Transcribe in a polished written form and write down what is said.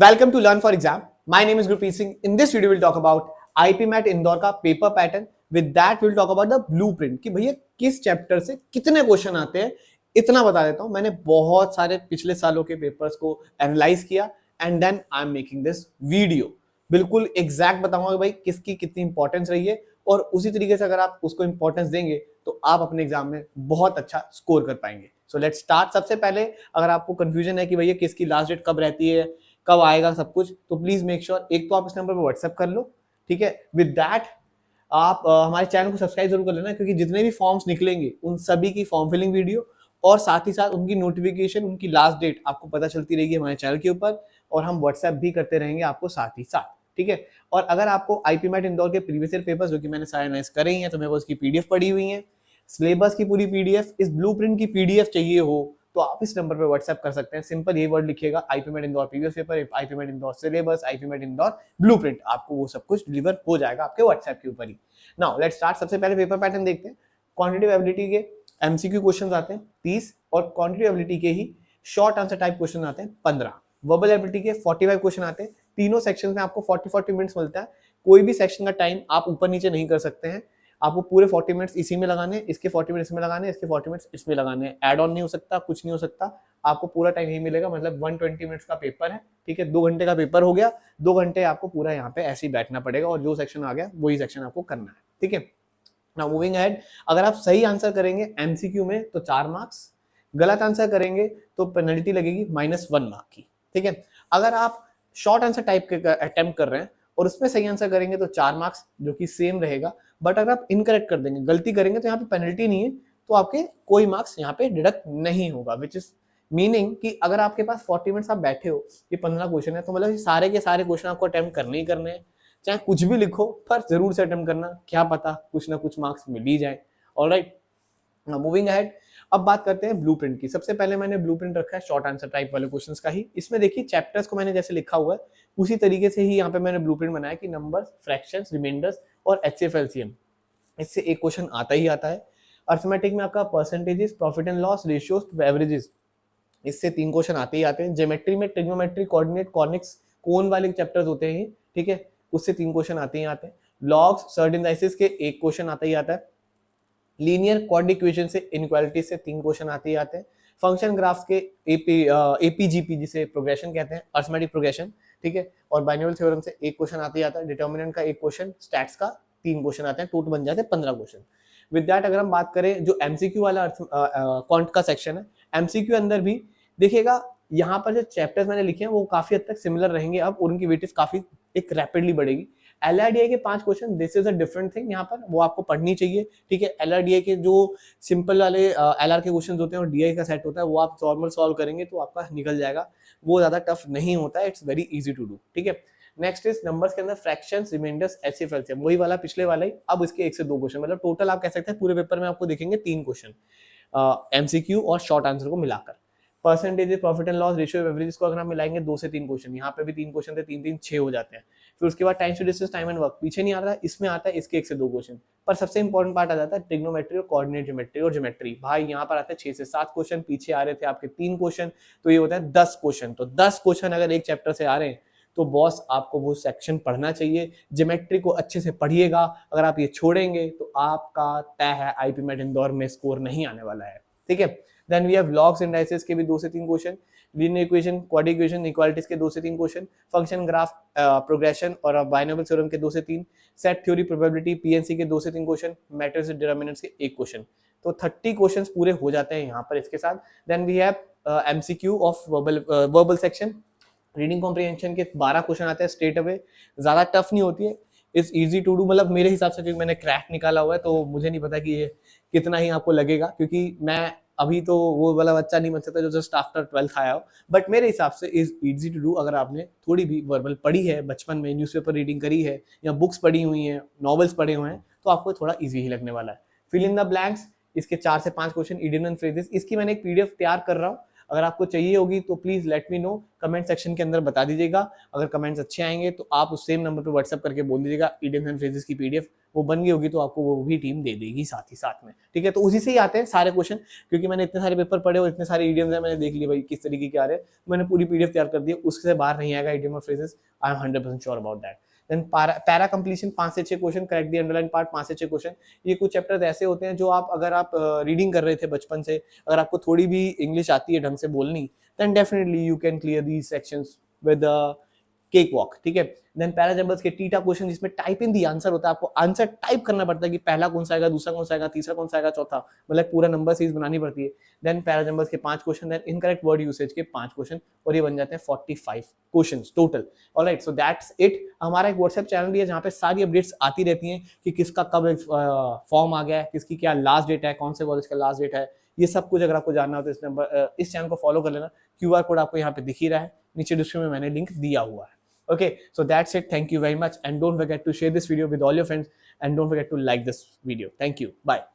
Welcome to Learn for Exam. My name is Gurpreet Singh. In this video, we'll talk about IPMAT Indore का paper pattern. With that, we'll talk about the blueprint कि भैया किस chapter से कितने question आते हैं. इतना बता देता हूं. मैंने बहुत सारे पिछले सालों के पेपर्स को एनालाइज किया and then I am making this video. बिल्कुल एग्जैक्ट बताऊंगा कि भाई किसकी कितनी इंपॉर्टेंस रही है और उसी तरीके से अगर आप उसको इंपॉर्टेंस देंगे तो आप अपने एग्जाम में बहुत अच्छा स्कोर कर पाएंगे. So let's start. सबसे पहले अगर आपको कंफ्यूजन है कि भैया किसकी लास्ट डेट कब रहती है, कब आएगा सब कुछ, तो प्लीज मेक श्योर एक तो आप इस नंबर पर व्हाट्सएप कर लो. ठीक है. विद दैट आप हमारे चैनल को सब्सक्राइब जरूर कर लेना क्योंकि जितने भी फॉर्म्स निकलेंगे उन सभी की फॉर्म फिलिंग वीडियो और साथ ही साथ उनकी नोटिफिकेशन, उनकी लास्ट डेट आपको पता चलती रहेगी हमारे चैनल के ऊपर और हम व्हाट्सएप भी करते रहेंगे आपको साथ ही साथ. ठीक है. और अगर आपको आईपीमैट इंदौर के प्रीवियस ईयर पेपर्स जो कि मैंने सारे एनालाइज करे ही हैं तो मेरे को उसकी पीडीएफ पड़ी हुई है, सिलेबस की पूरी पीडीएफ, इस ब्लूप्रिंट की पीडीएफ चाहिए हो तो आप इस नंबर पे व्हाट्सएप कर सकते हैं. सिंपल ये वर्ड लिखिएगा, IPMAT Indore previous paper, IPMAT Indore syllabus, IPMAT Indore blueprint, आपको वो सब कुछ डिलीवर हो जाएगा आपके व्हाट्सएप के ऊपर ही. Now let's start. सबसे पहले पेपर पैटर्न देखते हैं. क्वांटिटेटिव एबिलिटी के एमसीक्यू क्वेश्चंस आते हैं 30 और क्वांटिटेटिव एबिलिटी के ही शॉर्ट आंसर टाइप क्वेश्चन आते हैं 15. वर्बल एबिलिटी के 45 क्वेश्चन आते हैं. तीनों सेक्शन में आपको 40 मिनट्स मिलता है. कोई भी सेक्शन का टाइम आप ऊपर नीचे नहीं कर सकते हैं. आपको पूरे 40 मिनट्स इसी में लगाने, इसके 40 मिनट्स में लगाने, इसके 40 मिनट्स इसमें लगाने. ऐड ऑन नहीं हो सकता, कुछ नहीं हो सकता. आपको पूरा टाइम यही मिलेगा. मतलब 120 मिनट्स का पेपर है. ठीक है. 2 घंटे का पेपर हो गया. 2 घंटे आपको पूरा यहाँ पे ऐसे ही बैठना पड़ेगा और जो सेक्शन आ गया वही सेक्शन आपको करना है. ठीक है. Now moving ahead. अगर आप सही आंसर करेंगे एमसीक्यू में तो 4 मार्क्स, गलत आंसर करेंगे तो पेनल्टी लगेगी -1 मार्क की. ठीक है. अगर आप शॉर्ट आंसर टाइप के अटेम्प्ट कर रहे हैं और उसमें सही आंसर करेंगे तो 4 मार्क्स जो कि सेम रहेगा. बट अगर आप इनकरेक्ट कर देंगे, गलती करेंगे तो यहाँ पे पेनल्टी नहीं है, तो आपके कोई मार्क्स यहाँ पे डिडक्ट नहीं होगा. विच इज मीनिंग कि अगर आपके पास 40 मिनट्स आप बैठे हो, ये 15 क्वेश्चन है, तो मतलब सारे के सारे क्वेश्चन आपको अटेम्प्ट करने ही करने हैं. चाहे कुछ भी लिखो पर जरूर से अटेम्प्ट करना, क्या पता कुछ ना कुछ मार्क्स मिल ही जाए. ऑलराइट. Moving ahead. अब बात करते हैं ब्लूप्रिंट की. सबसे पहले मैंने ब्लूप्रिंट रखा है शॉर्ट आंसर टाइप वाले क्वेश्चंस का ही. इसमें देखिए चैप्टर्स को मैंने जैसे लिखा हुआ है उसी तरीके से ही यहाँ पे मैंने ब्लूप्रिंट बनाया कि नंबर्स, फ्रैक्शंस, रिमाइंडर्स और एचसीएफ एलसीएम, इससे एक क्वेश्चन आता ही आता है. अर्थमेटिक में आपका percentages, profit and loss, ratios, averages, इससे 3 क्वेश्चन आते ही आते हैं. ज्योमेट्री में ट्रिग्नोमेट्री, कोऑर्डिनेट, कॉनिक्स, कोन वाले चैप्टर्स होते हैं. ठीक है. उससे 3 क्वेश्चन आते ही आते हैं. लॉग्स, सर्टेन इंडाइसेस के एक क्वेश्चन आता ही आता है. लीनियर क्वाड्रेटिक इक्वेशन से इनइक्वालिटी से 3 क्वेश्चन आते ही आते हैं. फंक्शन ग्राफ्स के एपीजीपी जिसे प्रोग्रेशन कहते हैं, अर्थमेटिक प्रोग्रेशन. ठीक है. और बाइनोमियल थ्योरम से एक क्वेश्चन आते ही आता है. डिटर्मिनेंट का एक क्वेश्चन, स्टैट्स का 3 क्वेश्चन आते हैं. टोटल बन जाते हैं 15 क्वेश्चन. विद दैट अगर हम बात करें जो एमसीक्यू वाला क्वांट का सेक्शन है, एमसीक्यू अंदर भी देखिएगा यहाँ पर जो चैप्टर्स मैंने लिखे हैं वो काफी हद तक सिमिलर रहेंगे. अब उनकी वेटेज काफी एक रैपिडली बढ़ेगी. एलआरडीआई के 5 question, this is a different thing. यहाँ पर वो आपको पढ़नी चाहिए. ठीक है. एलआरडीआई के जो सिंपल वाले एलआर के क्वेश्चन होते हैं और डीआई का सेट होता है वो आप नॉर्मल सॉल्व करेंगे तो आपका निकल जाएगा. वो ज्यादा टफ नहीं होता है. It's very easy to do. ठीक है. नेक्स्ट इज नंबर्स के अंदर फ्रैक्शंस, रिमाइंडर्स, एचसीएफ एलसीएम, वही वाला पिछले वाला ही. अब इसके 1 से 2 क्वेश्चन, मतलब टोटल आप कह सकते हैं पूरे पेपर में आपको दिखेंगे 3 क्वेश्चन एमसीक्यू और शॉर्ट आंसर को मिलाकर. Percentage, profit and loss, ratio, averages को अगर हम मिलाएंगे 2 से 3 क्वेश्चन. यहाँ पे भी 3 क्वेश्चन थे, 3 6 हो जाते हैं. फिर उसके बाद time to distance, time and work पीछे नहीं आता है, इसमें आता है. इसके 1 से 2 क्वेश्चन. पर सबसे इंपॉर्टेंट पार्ट आ जाता है ट्रिग्नोमेट्री और कोऑर्डिनेट ज्योमेट्री और ज्योमेट्री. भाई यहाँ पर आते हैं 6 से 7 क्वेश्चन. पीछे आ रहे थे आपके 3 क्वेश्चन, तो ये होता है 10 क्वेश्चन. तो 10 क्वेश्चन अगर एक चैप्टर से आ रहे हैं तो बॉस आपको वो सेक्शन पढ़ना चाहिए. ज्योमेट्री को अच्छे से पढ़िएगा. अगर आप ये छोड़ेंगे तो आपका तय है आईपीमेट इंदौर में स्कोर नहीं आने वाला है. ठीक है. Then we have logs, indices के भी 2 से 3 question. Linear equation, quadratic equation, equalities के 2 से 3 क्वेश्चन. फंक्शन ग्राफ, प्रोग्रेशन और बाइनोमियल थ्योरम के 2 से 3. सेट थ्योरी, प्रोबेबिलिटी, पीएनसी के 2 से 3 क्वेश्चन. मैट्रिक्स, डिटरमिनेंट्स के 1 क्वेश्चन. तो 30 क्वेश्चंस पूरे हो जाते हैं यहाँ पर इसके साथ. Then we have MCQ of verbal section. Reading comprehension के 12 क्वेश्चन आते हैं स्ट्रेट अवे. ज्यादा टफ नहीं होती है. Is easy to do. मतलब मेरे हिसाब से क्योंकि मैंने क्रैक निकाला हुआ है तो मुझे नहीं पता कि ये कितना ही आपको लगेगा, क्योंकि मैं अभी तो वो वाला बच्चा नहीं बन सकता जो जस्ट आफ्टर 12th आया हो. बट मेरे हिसाब से इज इजी टू डू. अगर आपने थोड़ी भी वर्बल पढ़ी है, बचपन में न्यूज़पेपर रीडिंग करी है या बुक्स पढ़ी हुई हैं, नॉवेल्स पढ़े हुए हैं, तो आपको थोड़ा इजी ही लगने वाला है. फिल इन द ब्लैंक्स, इसके 4 से 5 क्वेश्चन. इडियम एंड फ्रेजेस, इसकी मैंने एक पीडीएफ तैयार कर रहा हूँ. अगर आपको चाहिए होगी तो please let me know, comment section के अंदर बता दीजिएगा। अगर कमेंट्स अच्छे आएंगे तो आप उस सेम नंबर पे व्हाट्सअप करके बोल दीजिएगा इडियम्स एंड फ्रेजेस की पीडीएफ वो बन गई होगी तो आपको वो भी टीम दे देगी साथ ही साथ में। ठीक है, तो उसी से ही आते हैं सारे क्वेश्चन, क्योंकि मैंने इतने सारे पेपर पढ़े और इतने सारे इडियम्स हैं, मैंने देख लिया भाई किस तरीके के आ रहे हैं, मैंने पूरी पीडीएफ तैयार कर दी, उससे बाहर नहीं आएगा इडियम और phrases, I am 100% sure about that. Then para completion 5 से 6 question, correct the underline part 5 से 6 क्वेश्चन। ये कुछ चैप्टर्स ऐसे होते हैं जो आप अगर आप रीडिंग कर रहे थे बचपन से, अगर आपको थोड़ी भी इंग्लिश आती है ढंग से बोलनी, then definitely you can clear these sections with cake walk. ठीक है, देन पैराजम्बल्स के टीटा क्वेश्चन जिसमें टाइप इन दी आंसर होता है, आपको आंसर टाइप करना पड़ता है कि पहला कौन सा आएगा, दूसरा कौन सा आएगा, तीसरा कौन सा आएगा, चौथा, मतलब पूरा नंबर सीरीज बनानी पड़ती है। देन पैराजम्बल्स के 5 question, then incorrect word usage के 5 क्वेश्चन, और ये बन जाते हैं 45 questions total. Alright, so that's it. हमारा एक व्हाट्सएप चैनल भी है जहाँ पे सारी अपडेट्स आती रहती हैं कि किसका कब फॉर्म आ गया है, किसकी क्या लास्ट डेट है, कौन से कॉलेज का लास्ट डेट है, ये सब कुछ अगर आपको जानना हो तो इस चैनल को फॉलो कर लेना। क्यूआर कोड आपको यहाँ पे दिख ही रहा है, नीचे डिस्क्रिप्शन में मैंने लिंक दिया हुआ है। Okay, so that's it. Thank you very much, and don't forget to share this video with all your friends, and don't forget to like this video. Thank you. Bye.